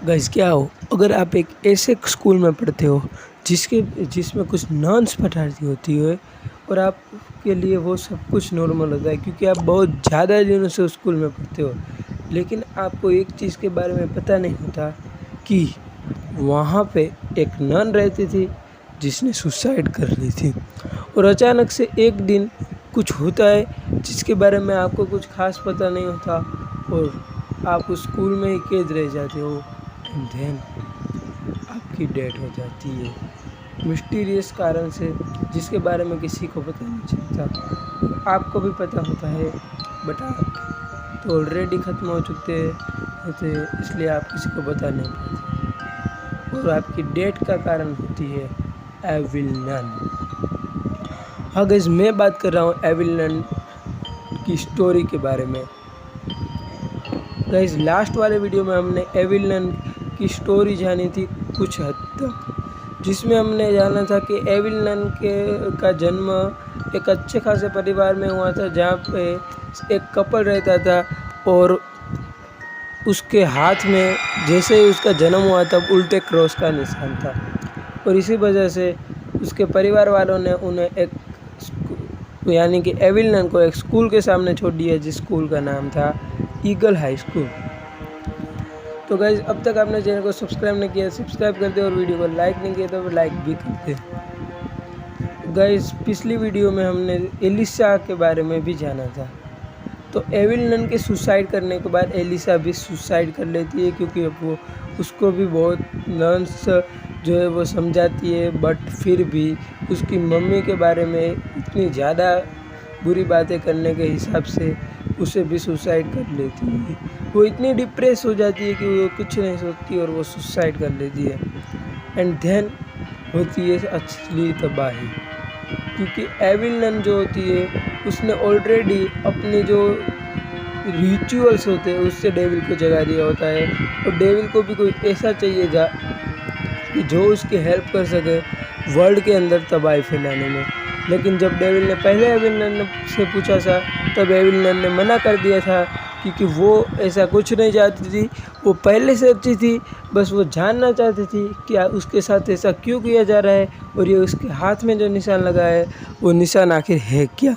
Guys क्या हो, अगर आप एक ऐसे स्कूल में पढ़ते हो जिसमें कुछ नॉन पढ़ाती होती है और आपके लिए वो सब कुछ नॉर्मल होता है क्योंकि आप बहुत ज़्यादा दिनों से उस स्कूल में पढ़ते हो, लेकिन आपको एक चीज़ के बारे में पता नहीं होता कि वहाँ पे एक नन रहती थी जिसने सुसाइड कर ली थी। और अचानक से एक दिन कुछ होता है जिसके बारे में आपको कुछ खास पता नहीं होता और आप उस स्कूल में ही कैद रह जाते हो एंड देन आपकी डेथ हो जाती है मिस्टीरियस कारण से, जिसके बारे में किसी को पता नहीं चलता। आपको भी पता होता है बट आप तो ऑलरेडी ख़त्म हो चुके होते, इसलिए आप किसी को बता नहीं पाते और आपकी डेथ का कारण होती है एविल नन। हाँ गाइस, मैं बात कर रहा हूँ एविल नन की स्टोरी के बारे में। गाइस लास्ट वाले वीडियो में हमने एविल नन की स्टोरी जानी थी कुछ हद तक, जिसमें हमने जाना था कि एविल नन का जन्म एक अच्छे खासे परिवार में हुआ था जहाँ पे एक कपल रहता था और उसके हाथ में जैसे ही उसका जन्म हुआ तब उल्टे क्रॉस का निशान था और इसी वजह से उसके परिवार वालों ने उन्हें एक यानी कि एविल नन को एक स्कूल के सामने छोड़ दिया जिस स्कूल का नाम था ईगल हाई स्कूल। तो गाइज अब तक आपने चैनल को सब्सक्राइब नहीं किया सब्सक्राइब कर दे और वीडियो को लाइक नहीं किया तो लाइक भी कर दे। गाइज पिछली वीडियो में हमने एलिसा के बारे में भी जाना था। तो एविल नन के सुसाइड करने के बाद एलिसा भी सुसाइड कर लेती है क्योंकि अब वो उसको भी बहुत नर्स जो है वो समझाती है, बट फिर भी उसकी मम्मी के बारे में इतनी ज़्यादा बुरी बातें करने के हिसाब से उसे भी सुसाइड कर लेती है। वो इतनी डिप्रेस हो जाती है कि वो कुछ नहीं सोचती और वो सुसाइड कर लेती है एंड देन होती है असली तबाही, क्योंकि एविल नन जो होती है उसने ऑलरेडी अपने जो रिचुअल्स होते हैं उससे डेविल को जगा दिया होता है और डेविल को भी कोई ऐसा चाहिए जा कि जो उसकी हेल्प कर सके वर्ल्ड के अंदर तबाही फैलाने में। लेकिन जब डेविल ने पहले एविल नन से पूछा था तब एविल नन ने मना कर दिया था क्योंकि वो ऐसा कुछ नहीं चाहती थी, वो पहले से अच्छी थी, बस वो जानना चाहती थी कि उसके साथ ऐसा क्यों किया जा रहा है और ये उसके हाथ में जो निशान लगा है वो निशान आखिर है क्या।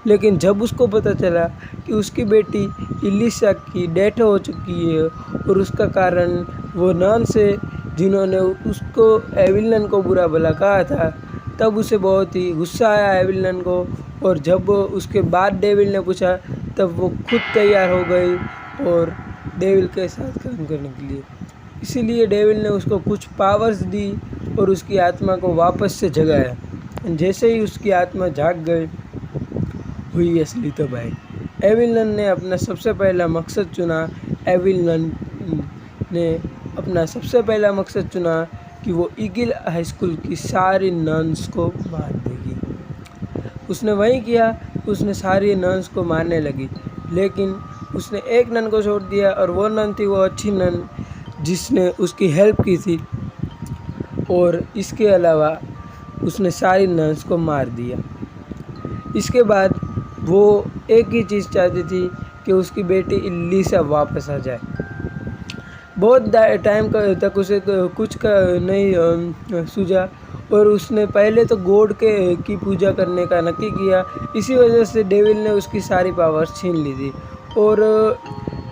लेकिन जब उसको पता चला कि उसकी बेटी एलिसा की डेथ हो चुकी है और उसका कारण वो नन से जिन्होंने उसको एविल नन को बुरा भला कहा था, तब उसे बहुत ही गुस्सा आया एविल नन को। और जब उसके बाद डेविल ने पूछा तब वो खुद तैयार हो गई और डेविल के साथ काम करने के लिए। इसीलिए डेविल ने उसको कुछ पावर्स दी और उसकी आत्मा को वापस से जगाया। जैसे ही उसकी आत्मा जाग गई हुई असली तबाही। एविल नन ने अपना सबसे पहला मकसद चुना। एविल नन ने अपना सबसे पहला मकसद चुना कि वो ईगल हाई स्कूल की सारी नन्स को मार देगी। उसने वही किया, उसने सारी नन्स को मारने लगी, लेकिन उसने एक नन को छोड़ दिया और वो नन थी वो अच्छी नन जिसने उसकी हेल्प की थी और इसके अलावा उसने सारी नन्स को मार दिया। इसके बाद वो एक ही चीज़ चाहती थी कि उसकी बेटी एलिसा वापस आ जाए। बहुत टाइम तक उसे कुछ का नहीं सूझा और उसने पहले तो गॉड की पूजा करने का नक्की किया। इसी वजह से डेविल ने उसकी सारी पावर्स छीन ली थी और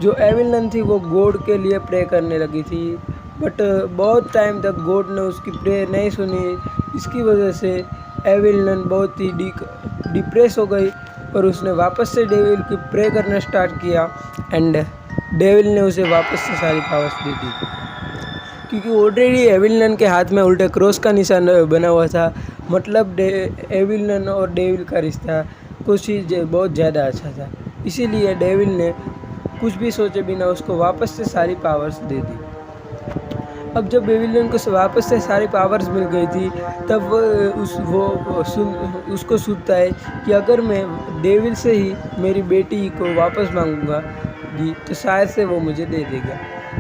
जो एविल नन थी वो गॉड के लिए प्रे करने लगी थी, बट बहुत टाइम तक गॉड ने उसकी प्रे नहीं सुनी। इसकी वजह से एविल नन बहुत ही डिप्रेस हो गई और उसने वापस से डेविल की प्रे करना स्टार्ट किया एंड डेविल ने उसे वापस से सारी पावर्स दे दी क्योंकि ऑलरेडी एविल नन के हाथ में उल्टे क्रॉस का निशान बना हुआ था। मतलब एविल नन और डेविल का रिश्ता कुछ ही बहुत ज़्यादा अच्छा था, इसीलिए डेविल ने कुछ भी सोचे बिना उसको वापस से सारी पावर्स दे दी। अब जब एविल नन को वापस से सारी पावर्स मिल गई थी तब उसको सूझता है कि अगर मैं डेविल से ही मेरी बेटी को वापस मांगूंगा तो शायद से वो मुझे दे देगा।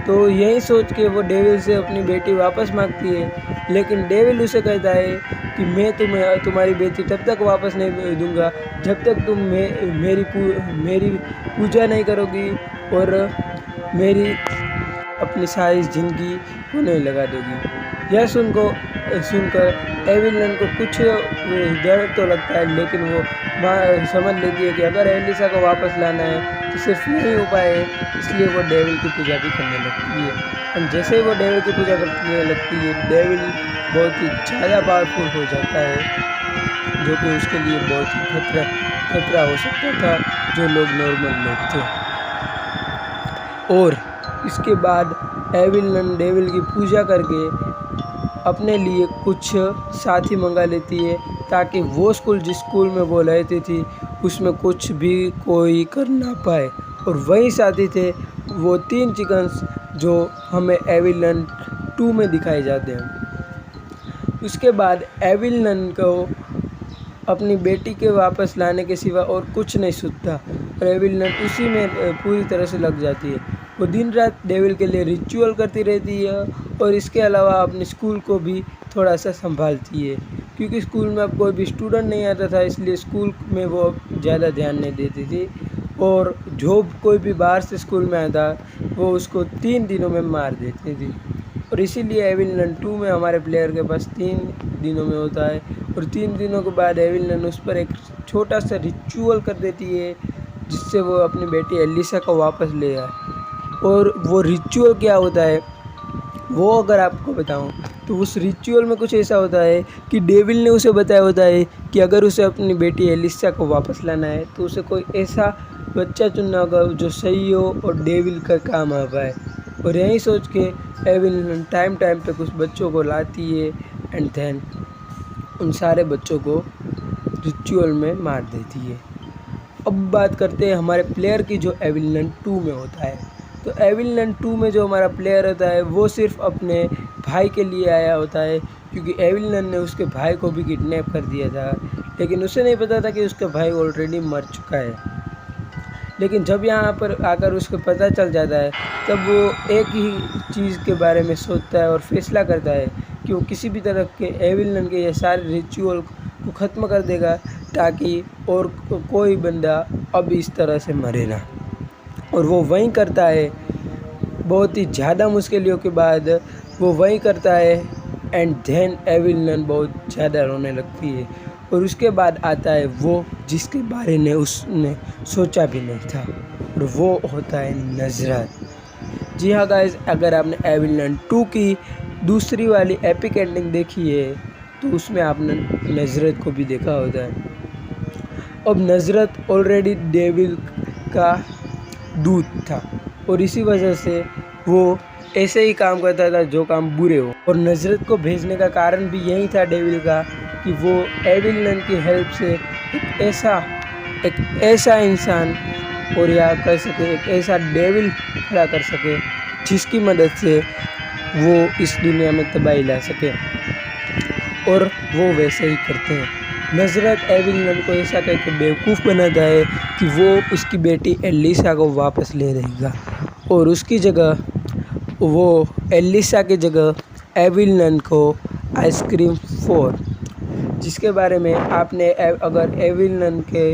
तो यही सोच के वो डेविल से अपनी बेटी वापस मांगती है, लेकिन डेविल उसे कहता है कि मैं तुम्हारी बेटी तब तक वापस नहीं दूंगा जब तक तुम मेरी पूजा नहीं करोगी और अपनी सारी ज़िंदगी को नहीं लगा देगी। यह सुनकर एविलन को कुछ डर तो लगता है, लेकिन वो समझ लेती है कि अगर एलिसा को वापस लाना है तो सिर्फ यही उपाय है, इसलिए वो डेविल की पूजा भी करने लगती है। और जैसे ही वो डेविल की पूजा करने लगती है, डेविल बहुत ही ज़्यादा पावरफुल हो जाता है, जो कि उसके लिए बहुत ही खतरा हो सकता था, जो लोग नॉर्मल लोग थे। और इसके बाद एविलन डेविल की पूजा करके अपने लिए कुछ साथी मंगा लेती है, ताकि वो जिस स्कूल में वो रहती थी उसमें कुछ भी कोई कर ना पाए। और वही साथी थे वो 3 चिकन्स जो हमें एविलन 2 में दिखाए जाते हैं। उसके बाद एविलन को अपनी बेटी के वापस लाने के सिवा और कुछ नहीं सूझता, और एविलन उसी में पूरी तरह से लग जाती है। वो दिन रात डेविल के लिए रिचुअल करती रहती है, और इसके अलावा अपने स्कूल को भी थोड़ा सा संभालती है, क्योंकि स्कूल में अब कोई भी स्टूडेंट नहीं आता था, इसलिए स्कूल में वो ज़्यादा ध्यान नहीं देती थी। और जो कोई भी बाहर से स्कूल में आता वो उसको 3 दिनों में मार देती थी। और इसीलिए एविलन 2 में हमारे प्लेयर के पास 3 दिनों में होता है, और 3 दिनों के बाद एविलन उस पर एक छोटा सा रिचुअल कर देती है, जिससे वो अपनी बेटी एलिसा को वापस ले आए। और वो रिचुअल क्या होता है वो अगर आपको बताऊं तो उस रिचुअल में कुछ ऐसा होता है कि डेविल ने उसे बताया होता है कि अगर उसे अपनी बेटी एलिसा को वापस लाना है तो उसे कोई ऐसा बच्चा चुनना होगा जो सही हो और डेविल का काम आ पाए। और यही सोच के एविलन टाइम पे कुछ बच्चों को लाती है, एंड देन उन सारे बच्चों को रिचुअल में मार देती है। अब बात करते हैं हमारे प्लेयर की, जो एविलन 2 में होता है। तो एविलन 2 में जो हमारा प्लेयर होता है वो सिर्फ अपने भाई के लिए आया होता है, क्योंकि एविलन ने उसके भाई को भी किडनैप कर दिया था, लेकिन उसे नहीं पता था कि उसका भाई ऑलरेडी मर चुका है। लेकिन जब यहाँ पर आकर उसको पता चल जाता है, तब वो एक ही चीज़ के बारे में सोचता है और फैसला करता है कि वो किसी भी तरह के एविलन के ये सारे रिचुअल को ख़त्म कर देगा, ताकि और कोई बंदा अब इस तरह से मरे ना। और वो वही करता है, बहुत ही ज़्यादा मुश्किलों के बाद वो वही करता है, एंड देन एविलन बहुत ज़्यादा रोने लगती है। और उसके बाद आता है वो जिसके बारे में उसने सोचा भी नहीं था, और वो होता है नज़रत। जी हाँ गाइस, अगर आपने एविलन 2 की दूसरी वाली एपिक एंडिंग देखी है तो उसमें आपने नज़रत को भी देखा होता है। अब नज़रत ऑलरेडी डेविल का दूत था, और इसी वजह से वो ऐसे ही काम करता था जो काम बुरे हो। और नज़रत को भेजने का कारण भी यही था डेविल का, कि वो एविलन की हेल्प से एक ऐसा इंसान, और या कह सके एक ऐसा डेविल खड़ा कर सके, जिसकी मदद से वो इस दुनिया में तबाही ला सके। और वो वैसे ही करते हैं। नज़रत एविलन को ऐसा करके बेवकूफ़ बनाता है कि वो उसकी बेटी एलिसा को वापस ले रहेगा, और उसकी जगह वो एलिसा की जगह एविलन को आइसक्रीम 4, जिसके बारे में आपने अगर एविलन के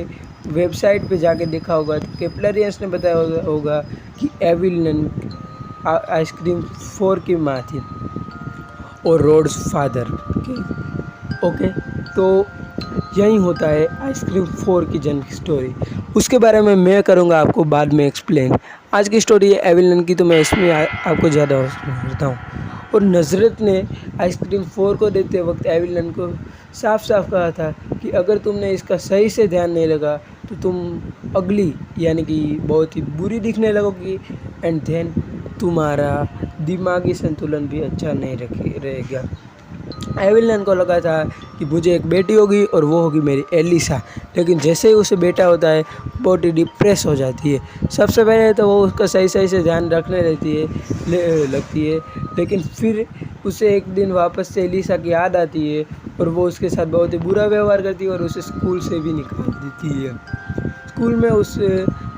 वेबसाइट पे जाके देखा होगा तो केपलरियंस ने बताया होगा कि एविलन आइसक्रीम 4 की माँ थी और रोड्स फादर के। ओके, तो यही होता है आइसक्रीम 4 की जन्म की स्टोरी। उसके बारे में मैं करूँगा आपको बाद में एक्सप्लेन। आज की स्टोरी है एविलन की, तो मैं इसमें आपको ज़्यादा करता हूँ। और नज़रत ने आइसक्रीम 4 को देते वक्त एविलन को साफ साफ कहा था कि अगर तुमने इसका सही से ध्यान नहीं लगा तो तुम अगली यानी कि बहुत ही बुरी दिखने लगोगी, एंड देन तुम्हारा दिमागी संतुलन भी अच्छा नहीं रहेगा। एविलन को लगा था कि मुझे एक बेटी होगी और वो होगी मेरी एलिसा, लेकिन जैसे ही उसे बेटा होता है बहुत ही डिप्रेस हो जाती है। सबसे पहले तो वो उसका सही से ध्यान रखने लगती है, लेकिन फिर उसे एक दिन वापस से एलिसा की याद आती है, और वो उसके साथ बहुत ही बुरा व्यवहार करती है और उसे स्कूल से भी निकाल देती है। स्कूल में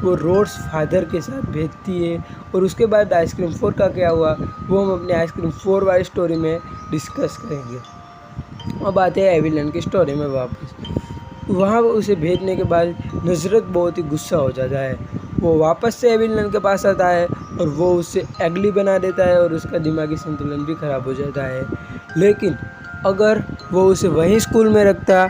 वो रोड्स फादर के साथ भेजती है। और उसके बाद आइसक्रीम 4 का क्या हुआ वो हम अपने आइसक्रीम 4 वाली स्टोरी में डिस्कस करेंगे। अब आते हैं एविलन की स्टोरी में वापस। वहाँ उसे भेजने के बाद नज़रत बहुत ही गुस्सा हो जाता है, वो वापस से एविलन के पास आता है और वो उससे अगली बना देता है और उसका दिमागी संतुलन भी ख़राब हो जाता है। लेकिन अगर वो उसे वहीं स्कूल में रखता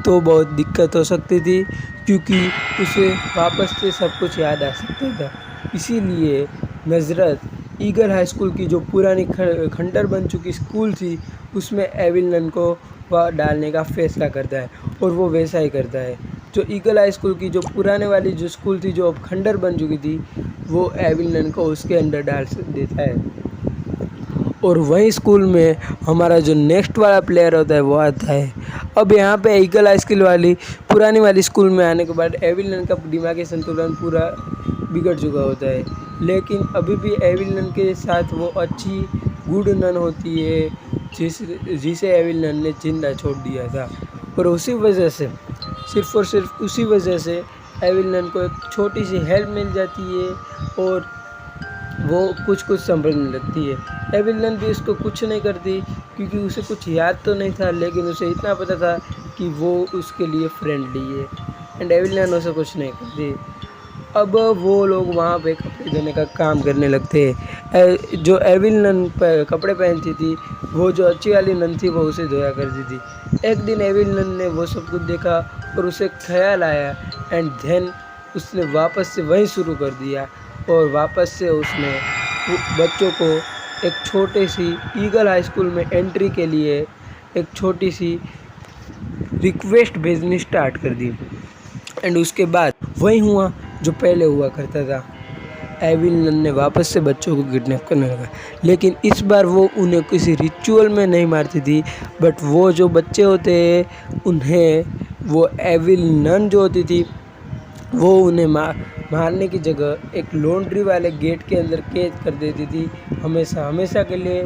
तो बहुत दिक्कत हो सकती थी, क्योंकि उसे वापस से सब कुछ याद आ सकता था। इसीलिए नज़रत ईगल हाई स्कूल की जो पुरानी खंडर बन चुकी स्कूल थी उसमें एविलन को वह डालने का फैसला करता है और वो वैसा ही करता है। जो ईगल हाई स्कूल की जो पुराने वाली जो स्कूल थी जो अब खंडर बन चुकी थी वो एविलन को उसके अंदर डाल देता है। और वही स्कूल में हमारा जो नेक्स्ट वाला प्लेयर होता है वो आता है। अब यहाँ पे ईगल हाई स्कूल वाली पुरानी वाली स्कूल में आने के बाद एविलन का दिमागी संतुलन पूरा बिगड़ चुका होता है, लेकिन अभी भी एविलन के साथ वो अच्छी गुड नन होती है जिसे एविलन ने जिंदा छोड़ दिया था। और उसी वजह से सिर्फ और सिर्फ उसी वजह से एविलन को एक छोटी सी हेल्प मिल जाती है और वो कुछ समझने लगती है। एविलन भी उसको कुछ नहीं करती क्योंकि उसे कुछ याद तो नहीं था, लेकिन उसे इतना पता था कि वो उसके लिए फ्रेंडली है एंड एविलन उसे कुछ नहीं करती। अब वो लोग वहाँ पे कपड़े धोने का काम करने लगते हैं। जो एविलन कपड़े पहनती थी वो जो अच्छी वाली नन थी वो उसे धोया करती थी। एक दिन एविलन ने वो सब कुछ देखा और उसे ख्याल आया एंड देन उसने वापस से वही शुरू कर दिया और वापस से उसने बच्चों को एक छोटे सी ईगल हाई स्कूल में एंट्री के लिए एक छोटी सी रिक्वेस्ट भेजनी स्टार्ट कर दी। एंड उसके बाद वही हुआ जो पहले हुआ करता था। एविलन ने वापस से बच्चों को किडनैप करने लगा, लेकिन इस बार वो उन्हें किसी रिचुअल में नहीं मारती थी, बट वो जो बच्चे होते हैं उन्हें वो एविलन जो होती थी वो उन्हें मारने की जगह एक लॉन्ड्री वाले गेट के अंदर कैद कर देती थी हमेशा के लिए।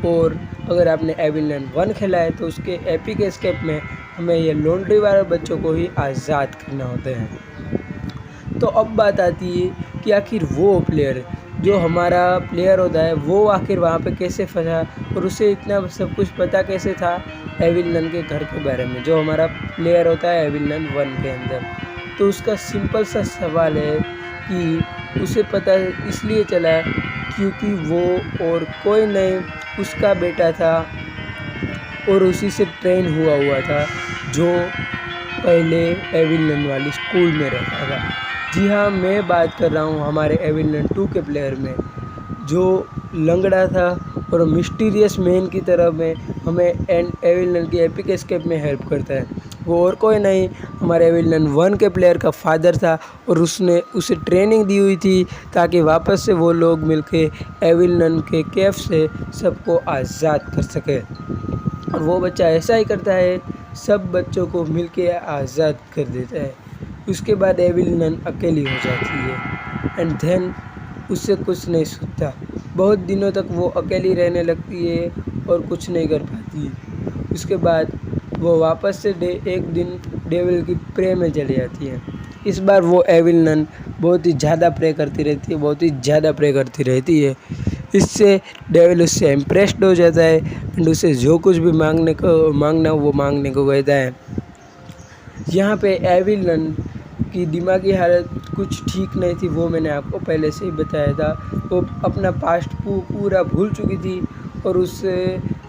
और अगर आपने एविलन 1 खेला है तो उसके एपिक एस्केप में हमें ये लॉन्ड्री वाले बच्चों को ही आज़ाद करना होता है। तो अब बात आती है कि आखिर वो प्लेयर जो हमारा प्लेयर होता है वो आखिर वहाँ पे कैसे फंसा और उसे इतना सब कुछ पता कैसे था एविलन के घर के बारे में, जो हमारा प्लेयर होता है एविलन 1 के अंदर। तो उसका सिंपल सा सवाल है कि उसे पता इसलिए चला क्योंकि वो और कोई नहीं उसका बेटा था और उसी से ट्रेन हुआ था जो पहले एविलन वाली स्कूल में रहता था। जी हाँ, मैं बात कर रहा हूँ हमारे एविलन 2 के प्लेयर में, जो लंगड़ा था और मिस्टीरियस मैन की तरह में हमें एविलन की एपिक एस्केप में हेल्प करता है। वो और कोई नहीं हमारे एविलन 1 के प्लेयर का फादर था और उसने उसे ट्रेनिंग दी हुई थी ताकि वापस से वो लोग मिलके एविलन के कैफ से सबको आज़ाद कर सके। और वो बच्चा ऐसा ही करता है, सब बच्चों को मिलके आज़ाद कर देता है। उसके बाद एविलन अकेली हो जाती है एंड देन उससे कुछ नहीं सूझता। बहुत दिनों तक वो अकेली रहने लगती है और कुछ नहीं कर पाती। उसके बाद वो वापस से एक दिन डेविल की प्रे में चली जाती है। इस बार वो एविलन बहुत ही ज़्यादा प्रे करती रहती है। इससे डेविल उससे इम्प्रेस्ड हो जाता है एंड उसे जो कुछ भी मांगना हो वो मांगने को कहता है। यहाँ पे एविलन की दिमागी हालत कुछ ठीक नहीं थी, वो मैंने आपको पहले से ही बताया था। वो अपना पास्ट पूरा भूल चुकी थी और उससे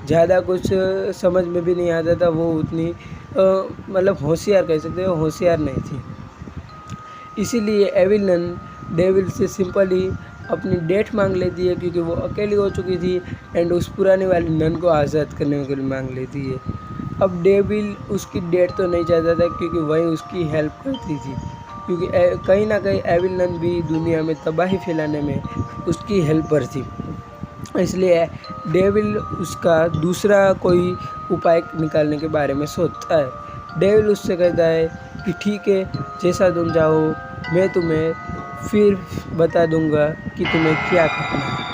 ज़्यादा कुछ समझ में भी नहीं आता था। वो उतनी मतलब होशियार कह सकते हो, होशियार नहीं थी। इसीलिए एविलन डेविल से सिंपली अपनी डेट मांग लेती है क्योंकि वो अकेली हो चुकी थी एंड उस पुरानी वाली नन को आज़ाद करने के लिए मांग लेती है। अब डेविल उसकी डेट तो नहीं चाहता था क्योंकि वही उसकी हेल्प करती थी, क्योंकि कहीं ना कहीं एविलन भी दुनिया में तबाही फैलाने में उसकी हेल्पर थी। इसलिए डेविल उसका दूसरा कोई उपाय निकालने के बारे में सोचता है। डेविल उससे कहता है कि ठीक है, जैसा तुम चाहो, मैं तुम्हें फिर बता दूंगा कि तुम्हें क्या करना है।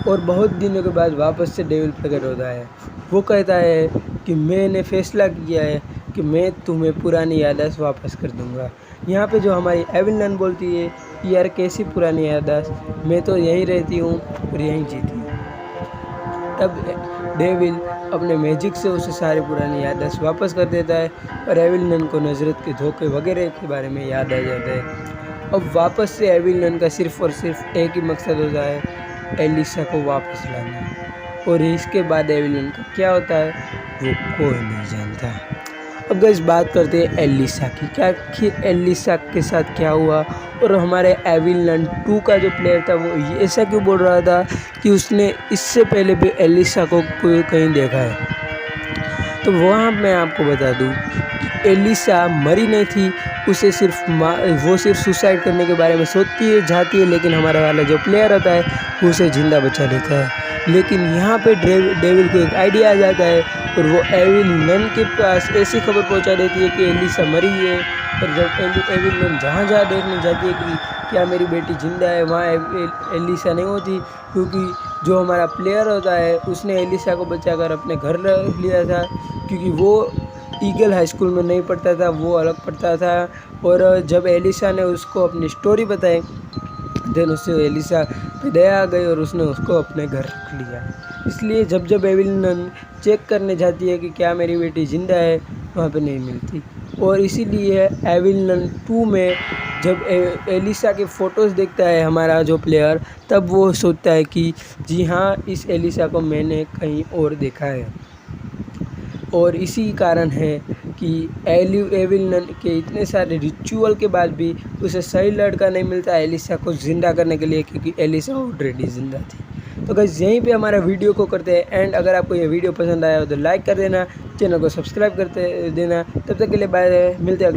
और बहुत दिनों के बाद वापस से डेविल प्रकट होता है। वो कहता है कि मैंने फैसला किया है कि मैं तुम्हें पुरानी याददाश्त वापस कर दूंगा। यहाँ पे जो हमारी एविलन बोलती है यार कैसी पुरानी याददाश्त, मैं तो यहीं रहती हूँ और यहीं जीती हूँ। तब डेविल अपने मैजिक से उसे सारी पुरानी याददाश्त वापस कर देता है और एविलन को नज़रत के धोखे वगैरह के बारे में याद आ जाता है। अब वापस से एविलन का सिर्फ और सिर्फ एक ही मकसद होता है, एलिसा को वापस लाना। और इसके बाद एविलन का क्या होता है वो कोई नहीं जानता। अब गाइस बात करते हैं एलिसा की, क्या आखिर एलिसा के साथ क्या हुआ और हमारे एविलन 2 का जो प्लेयर था वो ऐसा क्यों बोल रहा था कि उसने इससे पहले भी एलिसा को कहीं देखा है। तो वहाँ मैं आपको बता दूँ कि एलिसा मरी नहीं थी, उसे वो सिर्फ सुसाइड करने के बारे में सोचती है जाती है, लेकिन हमारा वाला जो प्लेयर होता है वो उसे ज़िंदा बचा लेता है। लेकिन यहाँ पे डेविल को एक आइडिया आ जाता है और वो एविलन के पास ऐसी खबर पहुँचा देती है कि एलिसा मरी है। और जब एविलन जहाँ देखने जाती है कि क्या मेरी बेटी जिंदा है, वहाँ एलिसा नहीं होती, क्योंकि जो हमारा प्लेयर होता है उसने एलिसा को बचाकर अपने घर रख लिया था, क्योंकि वो ईगल हाई स्कूल में नहीं पढ़ता था, वो अलग पढ़ता था। और जब एलिसा ने उसको अपनी स्टोरी बताई देन उससे एलिसा पे दया आ गई और उसने उसको अपने घर रख लिया। इसलिए जब एविलन चेक करने जाती है कि क्या मेरी बेटी ज़िंदा है, वहाँ पे नहीं मिलती। और इसीलिए एविलन 2 में जब एलिसा के फ़ोटोज़ देखता है हमारा जो प्लेयर, तब वो सोचता है कि जी हाँ, इस एलिसा को मैंने कहीं और देखा है। और इसी कारण है कि एविलन के इतने सारे रिचुअल के बाद भी उसे सही लड़का नहीं मिलता एलिसा को ज़िंदा करने के लिए, क्योंकि एलिसा ऑलरेडी ज़िंदा थी। तो गाइस यहीं पे हमारा वीडियो को करते हैं एंड। अगर आपको ये वीडियो पसंद आया हो तो लाइक कर देना, चैनल को सब्सक्राइब करते देना। तब तक के लिए बाय, मिलते हैं अगले